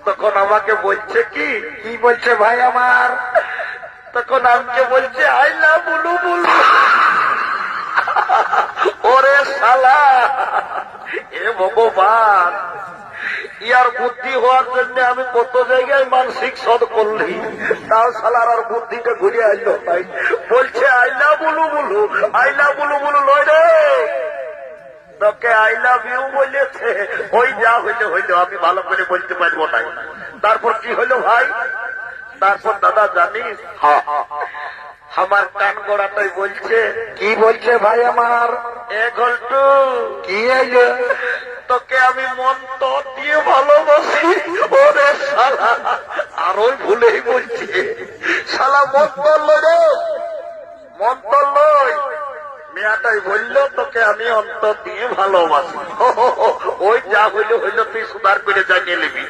তখন আমাকে বলছে কি কি বলছে ভাই আমার, তখন আমাকে বলছে আই লাভ বুলু বুলু। ওরে শালা, এ ভগবান, ইয়ার বুদ্ধি হওয়ার জন্য আমি কত জায়গায় মানসিক শোধ করলি, তাও শালার আর বুদ্ধিটা ঘুরে আসলো ভাই। বলছে I love Bulu Bulu, I love Bulu Bulu লয় রে, তোকে আই লাভ ইউ বলেছে। ওই যা হইলে হইলো, আমি ভালো করে বলতে পারবো না। তারপর কি হলো ভাই, তারপর দাদা জানিস, আমার কান গোড়াটাই বলছে কি বলছে ভাই আমার, এ ঘন্টু কি হইলো, তোকে আমি মন্ত্র দিয়ে ভালোবাসি। ওরে শালা, আর ওই ভুলেই বলছে শালা মন্ত্র লয় রে, মন্ত্র লয়, মেয়াটাই বললো তোকে আমি অন্তর দিয়ে ভালোবাসি। ওই যা হইলো হইলো, তুই সুধার করে জানিয়ে নিবি।